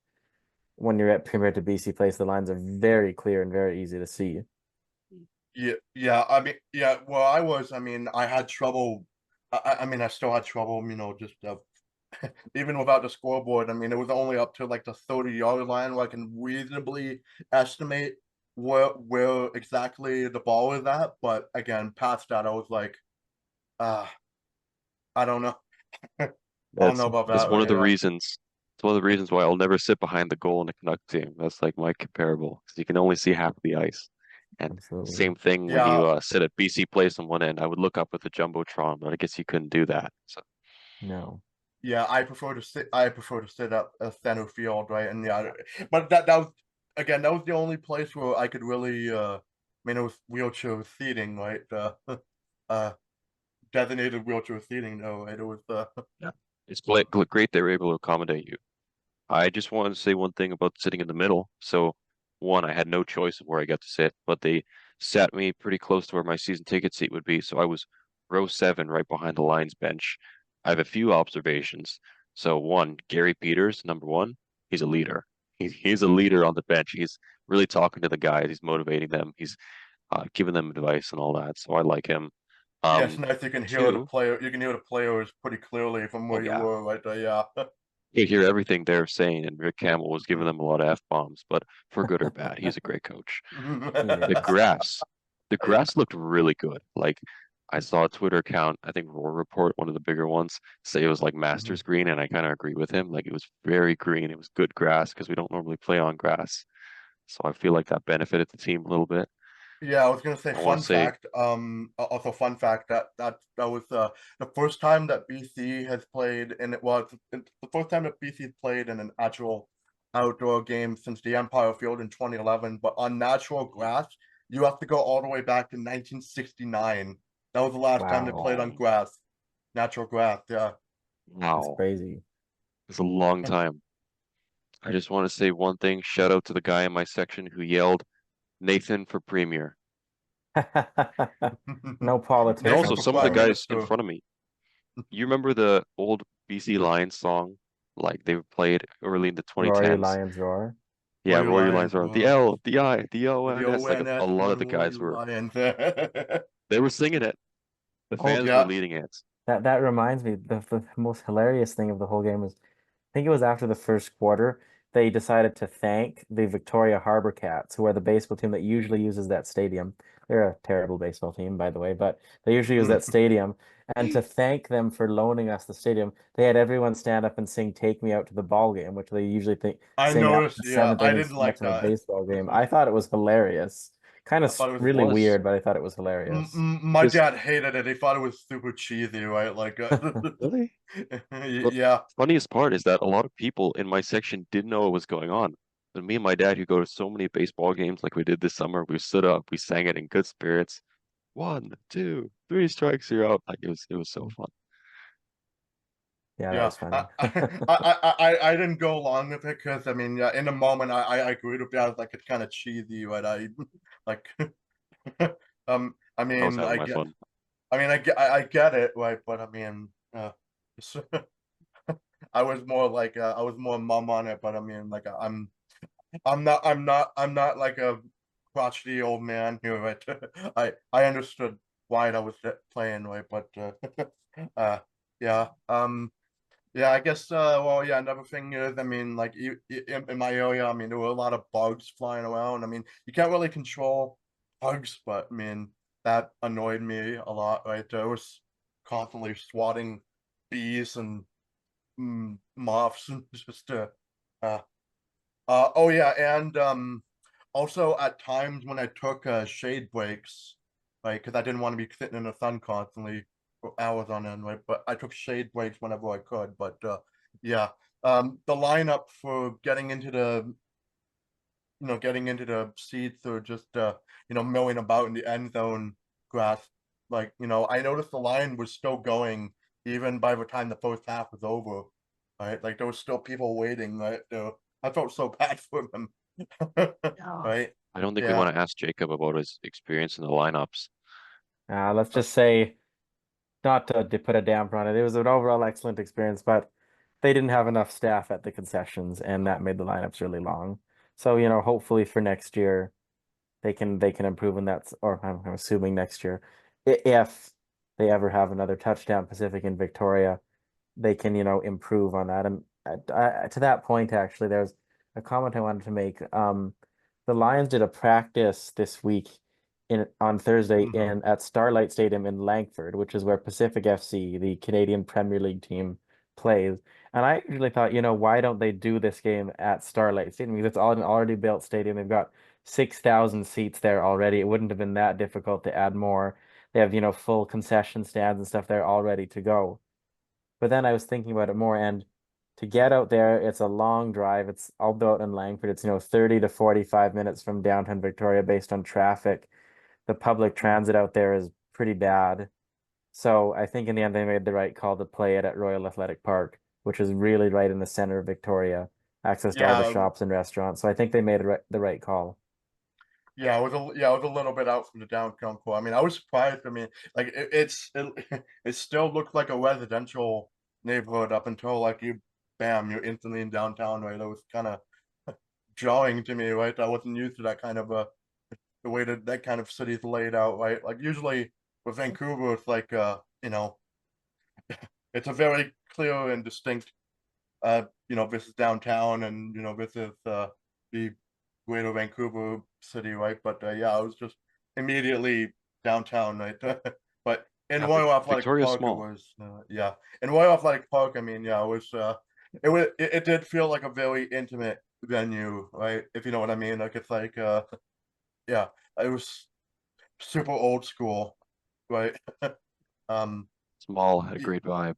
When you're at compared to BC Place, the lines are very clear and very easy to see. Yeah, yeah. I mean, yeah. Well, I mean, I had trouble. I mean, I still had trouble. Just even without the scoreboard. I mean, it was only up to like the 30-yard line where I can reasonably estimate where exactly the ball is at. But again, past that, I was like, uh, I don't know. I don't know It's about It's that, one right? of the Yeah. reasons. It's one of the reasons why I'll never sit behind the goal in a Canuck team. That's like my comparable because you can only see half the ice. And absolutely. same thing when Yeah, you sit at BC Place on one end. I would look up at the jumbotron, but I guess you couldn't do that. So No. yeah. I prefer to sit up a center field, right? And yeah, but that was again, that was the only place where I could really I mean, it was wheelchair seating, right? Uh designated wheelchair seating, though, right? It was yeah, it's great they were able to accommodate you. I just wanted to say one thing about sitting in the middle. So, one, I had no choice of where I got to sit, but they sat me pretty close to where my season ticket seat would be. So I was row seven, right behind the Lions bench. I have a few observations. So, one, Gary Peters, number one, he's a leader. He's a leader on the bench. He's really talking to the guys. He's motivating them. He's giving them advice and all that. So I like him. yes, Um, nice. You can hear the two, player. You can hear the players pretty clearly from oh where you yeah, were, right there. Yeah. you hear everything they're saying, and Rick Campbell was giving them a lot of F-bombs, but for good or bad, he's a great coach. He The is. grass, the grass looked really good. Like I saw a Twitter account, I think Roar Report, one of the bigger ones, say it was like Mhm. Masters green, and I kind of agree with him. Like it was very green. It was good grass because we don't normally play on grass. So I feel like that benefited the team a little bit. Yeah, I was gonna say I want fun to say, fact. Also fun fact that was the first time that BC has played, and it's the first time that BC played in an actual outdoor game since the Empire Field in 2011. But on natural grass, you have to go all the way back to 1969. That was the last time they Wow. played on oh, grass, natural grass. Yeah. That's wow, crazy. it's a long And time. I just want to say one thing. Shout out to the guy in my section who yelled Nathan for Premier. No And politics Nathan also on for some of the Prime sport. guys in Minister. front of me. You remember the old BC Lions song, like they played early in the Rory 2010s? Lions roar. Yeah, Roy Roar Your Lines Lions. are the L, the I, the O, The and S. Like a ONS lot of the one Roy guys were, Lions. they were singing it. The Oh, fans were Yeah. leading it. that reminds me. The most hilarious thing of the whole game was, I think it was after the first quarter. they decided to thank the Victoria Harbour Cats, who are the baseball team that usually uses that stadium. They're a terrible baseball team, by the way, but they usually use that stadium. And to thank them for loaning us the stadium, they had everyone stand up and sing "Take Me Out to the Ball Game," which they usually I sing after noticed, the yeah, seventh I inning didn't like stretch of a that. baseball game. I thought it was hilarious. Kind I of thought it really was weird, but I thought it was hilarious. my because dad hated it. He thought it was super cheesy, right? Like, really. But yeah, funniest part is that a lot of people in my section didn't know what was going on. But me and my dad, who go to so many baseball games like we did this summer, we stood up, we sang it in good spirits. 1, 2, 3 strikes, you're out. Like it was so fun. Yeah, that yeah. was funny. I didn't go along with it because I mean, yeah, in the moment, I agreed with that. Like, it's kind of cheesy, right? I like, I I was mean, having my fun. I get it, right? But I mean, I was more like, I was more mum on it. But I mean, like, I'm not like a crotchety old man here, right? I understood why I was playing, right? But uh, yeah, yeah, I guess. Well, yeah. Another thing is, I mean, like, in my area, I mean, there were a lot of bugs flying around. I mean, you can't really control bugs, but I mean, that annoyed me a lot, right? I was constantly swatting bees and moths and just uh, oh yeah, and also at times when I took shade breaks, like, because I didn't want to be sitting in the sun constantly for hours on end, right? But I took shade breaks whenever I could. But yeah, the lineup for getting into the getting into the seats or just milling about in the end zone grass, like, I noticed the line was still going even by the time the first half was over, right? Like, there was still people waiting, right? I felt so bad for them. Yeah. Right? I don't think we Yeah. want to ask Jacob about his experience in the lineups. Let's just say, not to put a damper on it, it was an overall excellent experience, but they didn't have enough staff at the concessions, and that made the lineups really long. So, hopefully for next year they can improve, and that's, or I'm assuming next year, if they ever have another Touchdown Pacific in Victoria, they can, improve on that. And to that point, actually, there's a comment I wanted to make. The Lions did a practice this week on Thursday Hmm. at Starlight Stadium in Langford, which is where Pacific FC, the Canadian Premier League team, plays. And I usually thought, why don't they do this game at Starlight Stadium? Because it's all an already built stadium. They've got 6,000 seats there already. It wouldn't have been that difficult to add more. They have, full concession stands and stuff there all ready to go. But then I was thinking about it more, and to get out there, it's a long drive. It's although out in Langford, it's 30 to 45 minutes from downtown Victoria based on traffic. The public transit out there is pretty bad. So I think in the end they made the right call to play it at Royal Athletic Park, which is really right in the center of Victoria, access to all the Yeah. shops and restaurants. So I think they made the right call. Yeah, it was a little bit out from the downtown core. I mean, I was surprised. I mean, like, it still looked like a residential neighborhood up until, like, bam, you're instantly in downtown, right? That was kind of jarring to me, right? I wasn't used to that kind of the way that kind of city's laid out, right? Like, usually with Vancouver, it's like, it's a very clear and distinct, this is downtown, and this is the greater Vancouver city, right? But yeah, I was just immediately downtown, right? But in Yeah, Royal Athletic Victoria's Park, it small. was yeah. In Royal Athletic Park, I mean, yeah, it did feel like a very intimate venue, right? If you know what I mean. Like, it's like yeah, it was super old school, right? um, Small had a e- great vibe.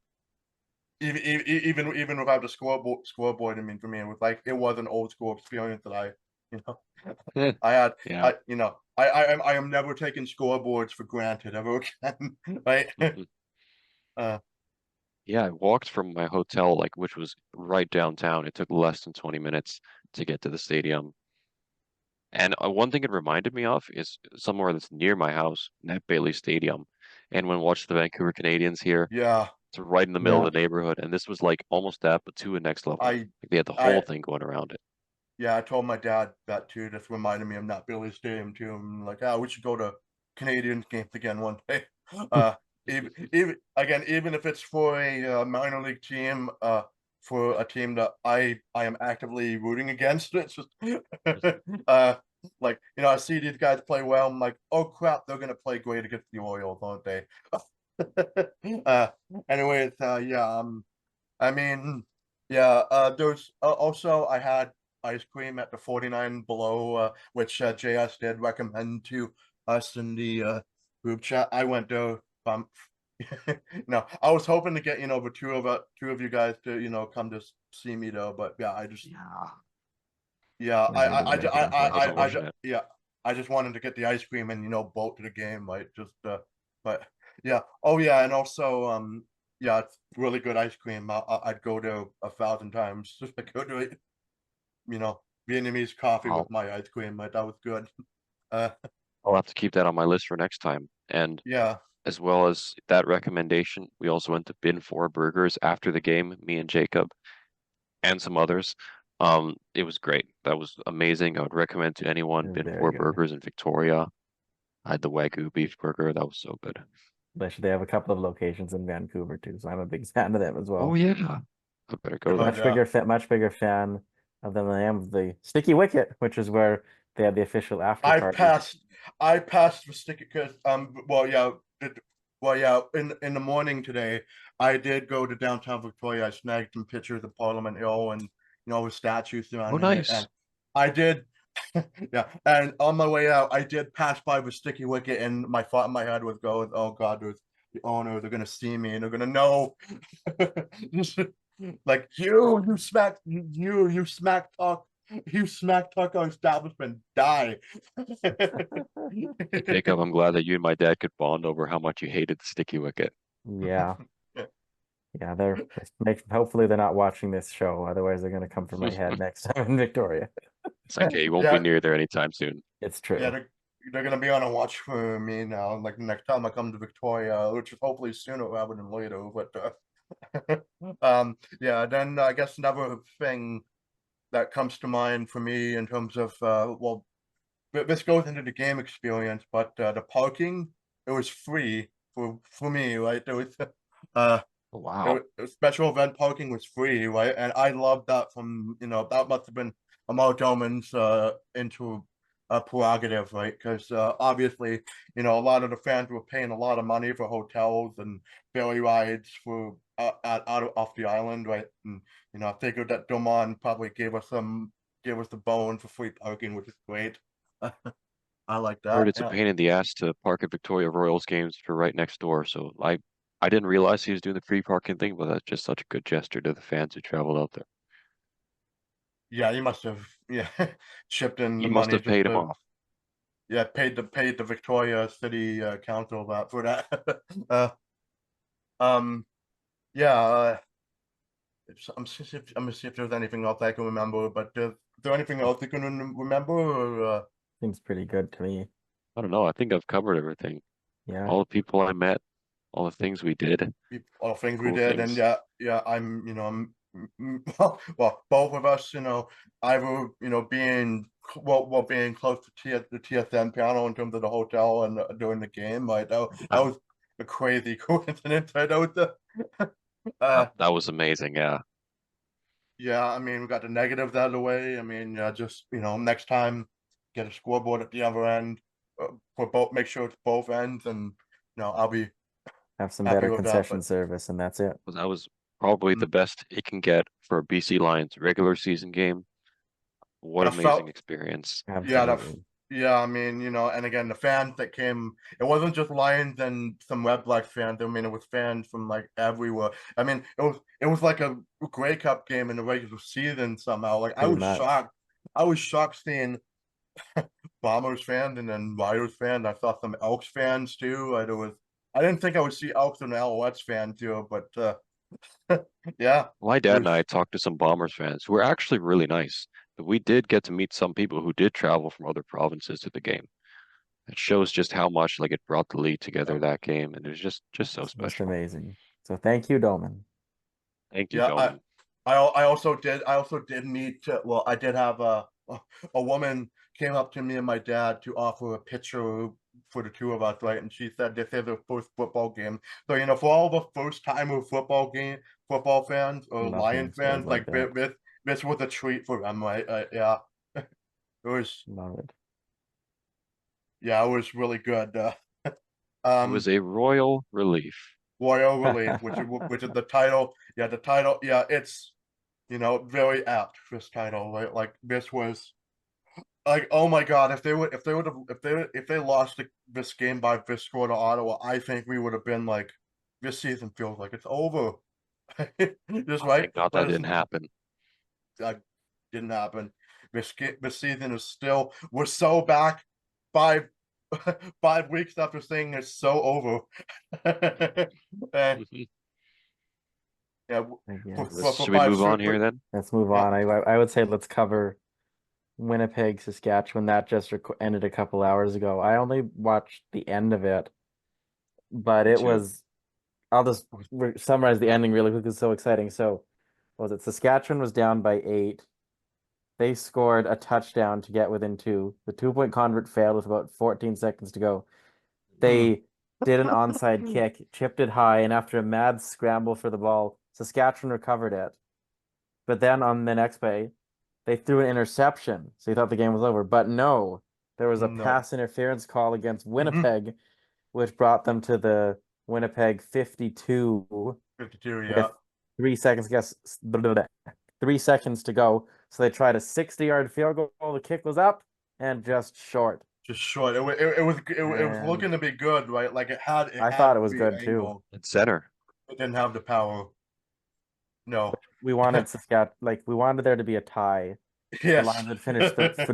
even without the scoreboard, I mean, for me, it was an old school experience that you know, I had, Yeah. I am never taking scoreboards for granted ever again, right? Mhm. Uh, Yeah, I walked from my hotel, like which was right downtown. It took less than 20 minutes to get to the stadium. And one thing it reminded me of is somewhere that's near my house, Nat Bailey Stadium. And when I watched the Vancouver Canadians here, yeah, it's right in the middle Yeah. of the neighborhood. And this was like almost that, but to a next level. I, Like they had the whole I, thing going around it. yeah, I told my dad that too. This reminded me of not Billy Stadium too. I'm like, we should go to Canadian games again one day. Even if it's for a minor league team, for a team that I am actively rooting against. It's just like, you know, I see these guys play well. I'm like, oh crap, they're gonna play great against the Orioles, aren't they? Anyways, yeah, I mean, yeah, there's also I had ice cream at the 49 Below, which JS did recommend to us in the group chat. I went there. No, I was hoping to get, you know, the two of you guys to, you know, come to see me though, but yeah, I just yeah, Yeah, we didn't make it, That was unfortunately. yeah, I just wanted to get the ice cream and, you know, bolt to the game, right? Just but yeah, oh yeah, and also yeah, it's really good ice cream. I'd go there 1,000 times just to go to it. You know, Vietnamese coffee with I'll my ice cream, but that was good. Uh, I'll have to keep that on my list for next time. And yeah, as well as that recommendation, we also went to Bin 4 Burgers after the game, me and Jacob and some others. It was great. That was amazing. I would recommend to anyone It was Bin very 4 good. Burgers in Victoria. I had the Wagyu beef burger. That was so good. They have a couple of locations in Vancouver too, so I'm a big fan of them as Oh well. yeah. I better go oh there. yeah. Much bigger fan of them than I am of the Sticky Wicket, which is where they had the official after I party. passed. I passed the sticker because well yeah well yeah in the morning today I did go to downtown Victoria. I snagged some pictures of Parliament Hill and, you know, the statues Oh, surrounding it, and nice. I did yeah, and on my way out I did pass by the Sticky Wicket, and my thought in my head was going, oh god, there's the owner, they're gonna see me and they're gonna know. Like you smack talk, you smack talk our establishment, die. Hey, Jacob, I'm glad that you and my dad could bond over how much you hated the sticky wicket. Yeah, yeah, hopefully they're not watching this show, otherwise they're gonna come for my head next time in Victoria. It's okay. You won't be Yeah, near there anytime soon. It's yeah, true. they're gonna be on a watch for me now. Like the next time I come to Victoria, which is hopefully sooner rather than later. But yeah. Then I guess another thing that comes to mind for me in terms of well, this goes into the game experience, but the parking, it was free for me, right? There was uh Oh, wow. special event parking was free, right? And I love that. From, you know, that must have been Amar Doman's into a prerogative, right? Because obviously, you know, a lot of the fans were paying a lot of money for hotels and ferry rides for off the island, right? And, you know, I figured that Doman probably gave us the bone for free parking, which is great. I like Heard that. it's a Yeah. pain in the ass to park at Victoria Royals games for right next door. So I didn't realize he was doing the free parking thing, but that's just such a good gesture to the fans who traveled out there. Yeah, you must have, yeah, chipped in He the must money have just paid him to, off. yeah, paid the Victoria City Council that for that. uh, um, yeah, I'm gonna see if there's anything else I can remember. But is there anything else you can remember? Or Seems pretty good to me. I don't know. I think I've covered everything. Yeah, All the people I met, all the things we did, all the things we cool did? And things. yeah, yeah, I'm, you know, well, both of us, you know, either, you know, being close to the TSN panel in terms of the hotel and during the game, like that was a crazy coincidence. I know the That was amazing. Yeah. yeah, I mean, we got the negatives out of the way. I mean, just, you know, next time get a scoreboard at the other end for both. Make sure it's both ends, and, you know, I'll be have some happy better with that. concession But service, and that's it. That was probably mm, the best it can get for a BC Lions regular season game. What I amazing felt experience. yeah, Absolutely. yeah. I mean, you know, and again, the fans that came, it wasn't just Lions and some Red Blacks fans. I mean, it was fans from like everywhere. I mean, it was like a Grey Cup game in the regular season somehow. Like Pretty much. I was shocked seeing Bombers fans and then Riders fans. I saw some Elks fans too. I didn't think I would see Elks and Alouettes fans too, but yeah, My it dad and was I talked to some Bombers fans who were actually really nice. But we did get to meet some people who did travel from other provinces to the game. It shows just how much like it brought the league together that game, and it was just so It's just special. amazing. So thank you, Doman. Thank you, yeah. Doman. I also did meet. Well, I did have a woman came up to me and my dad to offer a picture for the two of us, right? And she said this is her first football game. So, you know, for all the first timer football fans or Love hearing Lion stories fans, like like that. this was a treat for them, right? Yeah, it was, Love it. yeah, it was really good. It Um, was a royal relief. Royal Relief, which is the title. Yeah, the title. Yeah, it's, you know, very apt, this title, right? Like this was like, oh my God, if they lost this game by this score to Ottawa, I think we would have been like, this season feels like it's over. Just Oh, right, thank God but that it's didn't happen. that didn't happen. This season is still, we're so back 5 5 weeks after saying it's so over. And yeah, I for, guess. for, for Should we five move on straight, here then? Let's move yeah, on. I would say let's cover Winnipeg, Saskatchewan. That just ended a couple hours ago. I only watched the end of it, but Me it too. was. I'll just summarize the ending really quick. It's so exciting. So, what was it? Saskatchewan was down by 8. They scored a touchdown to get within 2. The 2-point convert failed with about 14 seconds to go. They did an onside kick, chipped it high, and after a mad scramble for the ball, Saskatchewan recovered it. But then on the next play, they threw an interception, so you thought the game was over. But no, there was a no, pass interference call against Winnipeg, which brought them to the Winnipeg 52 52, with yeah, 3 seconds, 3 seconds to go. So they tried a 60-yard field goal. The kick was up and just short. just short. It was And looking to be good, right? Like it I had thought it to was be good too. angled. At center. It didn't have the power. No. We wanted Saskatchewan, like we wanted there to be a tie. The Yes. Lions would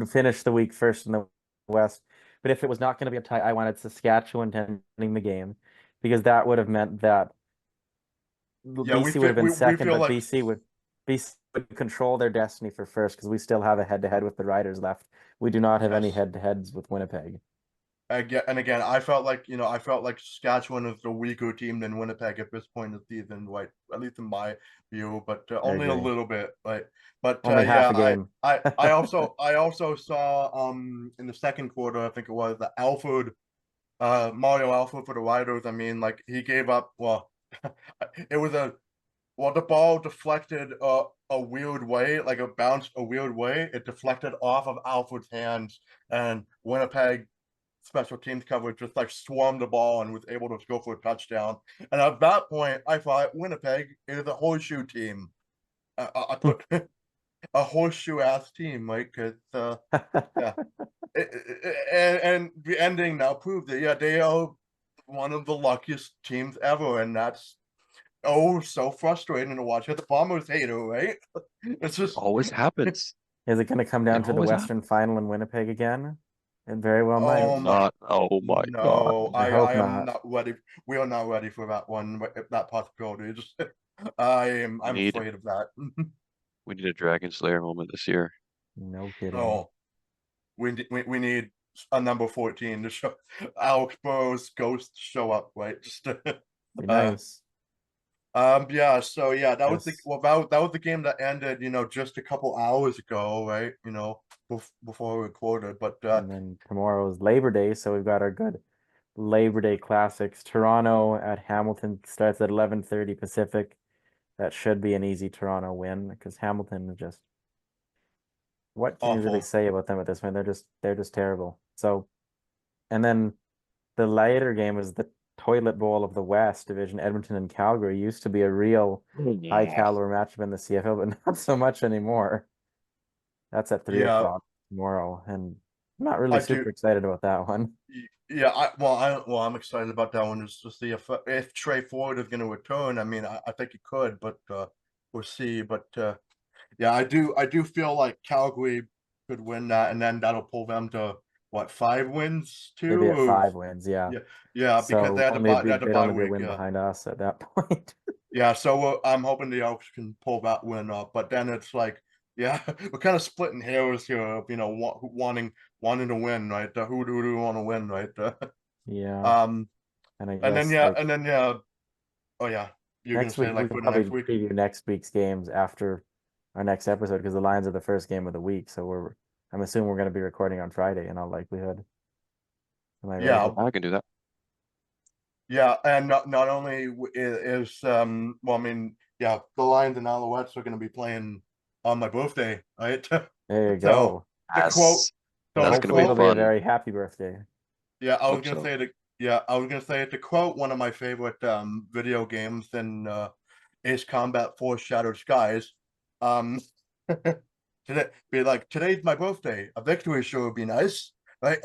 finish the week first in the West. But if it was not going to be a tie, I wanted Saskatchewan ending the game because that would have meant that Yeah, BC would have been we second, feel but like BC would control their destiny for first because we still have a head-to-head with the Riders left. We do not have any yes. head-to-heads with Winnipeg. Again, I felt like, you know, I felt like Saskatchewan is the weaker team than Winnipeg at this point in the season, right? At least in my view, but only a agree. little bit, right? But Only half yeah, a game. I also saw in the second quarter, I think it was the Alford, Mario Alford for the Riders. I mean, like he gave up. Well, it was the ball deflected a weird way, like it bounced a weird way. It deflected off of Alfred's hands, and Winnipeg special teams coverage just like swarmed the ball and was able to go for a touchdown. And at that point, I thought Winnipeg is a horseshoe team. I put a horseshoe ass team, right? Because yeah, and the ending now proved that, yeah, they are one of the luckiest teams ever, and that's so frustrating to watch. The Bombers hate her, right? It's just Always happens. Is it going to come down It to the always Western happens. Final in Winnipeg again? It very well might. oh my Not. Oh my God. no, I I hope I am not. not ready. We are not ready for that one. That possibility. Just We I'm need afraid of that. we need a Dragon Slayer moment this year. No kidding. No, we need a number 14 to show Alex Burrow's ghost to show up, right? Just Be nice. yeah. So yeah, that was Yes. that was the game that ended, you know, just a couple hours ago, right? You know, before we recorded. But And then tomorrow is Labor Day, so we've got our good Labor Day classics. Toronto at Hamilton starts at 11:30 Pacific. That should be an easy Toronto win because Hamilton is just, what can you really awful. say about them at this point? They're just terrible. So, and then the later game is the toilet bowl of the West Division. Edmonton and Calgary used to be a real high caliber matchup in the CFL, but not so much anymore. That's at 3 Yeah, o'clock tomorrow, and I'm not really I do. super excited about that one. Yeah, I'm excited about that one just to see if Trey Ford is going to return. I mean, I think he could, but we'll see. But yeah, I do feel like Calgary could win that, and then that'll pull them to what, 5 wins They'd too? be at Or 5 wins, yeah. yeah, because So only they had the they'd bye only be a week. win Yeah, behind us at that point. yeah. So I'm hoping the Elks can pull that win up. But then it's like, yeah, we're kind of splitting hairs here of, you know, wanting to win, right? Who do we want to win, right? Yeah, Um, and I and then guess yeah, like and then yeah. Oh yeah, you're gonna next say week we like can for the next probably week? preview next week's games after our next episode because the Lions are the first game of the week. So I'm assuming we're going to be recording on Friday in all likelihood. Am I Yeah. right? I can do that. Yeah, and not only is well, I mean, yeah, the Lions and Alouettes are going to be playing on my birthday, right? There you So go. the quote, Yes. Well, so the That's gonna be hopefully it'll quote, be a fun. very happy birthday. yeah, Hope so. I was gonna say it to quote one of my favorite video games in Ace Combat 4 Shattered Skies. Um, today be like, today's my birthday. A victory sure would be nice, right?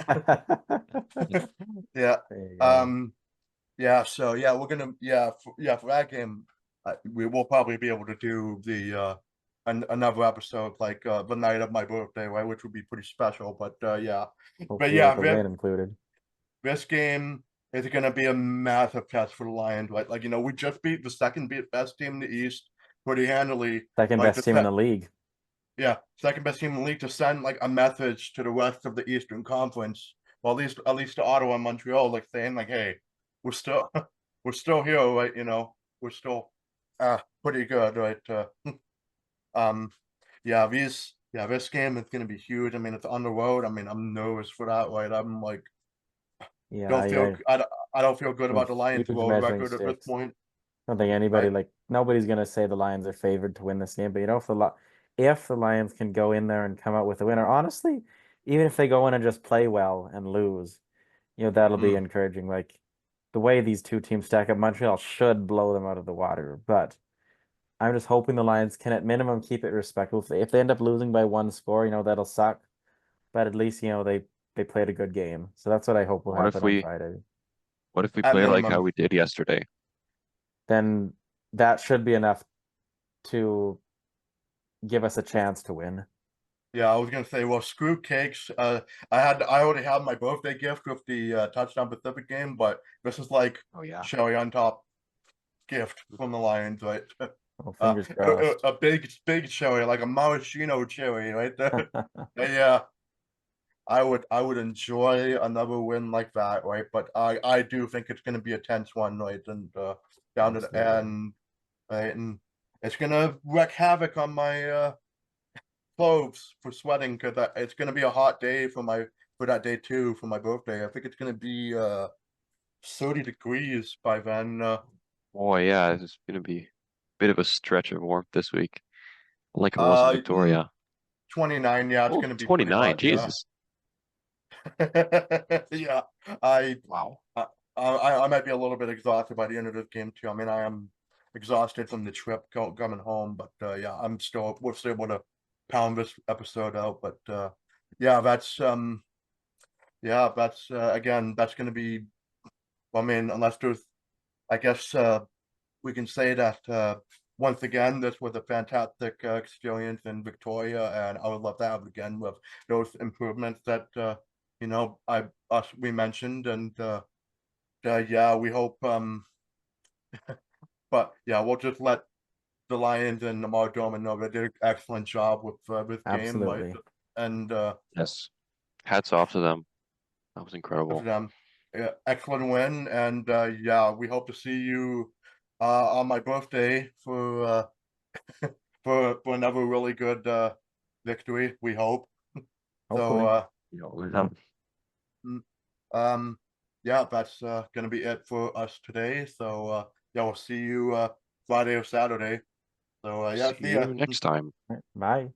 Yeah. There you go. Yeah, so yeah, we're gonna for that game, we will probably be able to do the another episode like the night of my birthday, right, which would be pretty special. But yeah, but Hopefully yeah, with a win included. this game is gonna be a massive test for the Lions, right? Like, we just beat the second best team in the East pretty handily. Second Like best team in the league. yeah, second best team in the league, to send like a message to the rest of the Eastern Conference. Well, at least to Ottawa and Montreal, like saying like, hey, we're still we're still here, right? We're still pretty good, right? Um yeah, this game is gonna be huge. I mean, it's on the road. I mean, I'm nervous for that, right? I'm like, Yeah, don't feel I don't feel good I mean, about the Lions' huge road measuring record at this sticks. point, I don't think anybody right? nobody's gonna say the Lions are favored to win this game, but if the Lions can go in there and come out with a winner, honestly, even if they go in and just play well and lose, that'll be Mm. encouraging. Like the way these two teams stack up, Montreal should blow them out of the water, but I'm just hoping the Lions can at minimum keep it respectful. If they end up losing by one score, that'll suck. But at least, they played a good game. So that's what I hope will What if happen on we Friday. At play like how minimum. we did yesterday? Then that should be enough to give us a chance to win. Yeah, I was gonna say, well, screw cakes. I already have my birthday gift with the Touchdown Pacific game, but this is like Oh yeah. cherry on top gift from the Lions, right? Oh, fingers crossed. A big cherry, like a maraschino cherry, right? Yeah, I would enjoy another win like that, right? But I do think it's gonna be a tense one, right? And down to the Absolutely. end, right? And it's gonna wreak havoc on my clothes for sweating, because it's gonna be a hot day for that day too, for my birthday. I think it's gonna be 30 degrees by then. Boy, yeah, it's gonna be a bit of a stretch of warmth this week, like it was in Uh, mm, Victoria. 29. Yeah, it's Oh, gonna be pretty 29. hot. Yeah. Jesus. Yeah, I, Wow. I might be a little bit exhausted by the end of this game too. I mean, I am exhausted from the trip coming home, but yeah, we're still able to pound this episode out. But yeah, that's again, that's gonna be. I mean, unless there's, I guess we can say that once again, this was a fantastic experience in Victoria, and I would love to have it again with those improvements that we mentioned, and yeah, we hope. But yeah, we'll just let the Lions and Lamar Dorman know they did an excellent job with this game, right? Absolutely. And Yes. Hats off to them. That was for incredible. them, yeah, excellent win, and yeah, we hope to see you on my birthday for for another really good victory. We hope. Hopefully. So Yeah. mm, um yeah, that's gonna be it for us today. So yeah, we'll see you Friday or Saturday. So yeah, See see ya. you next time. Bye.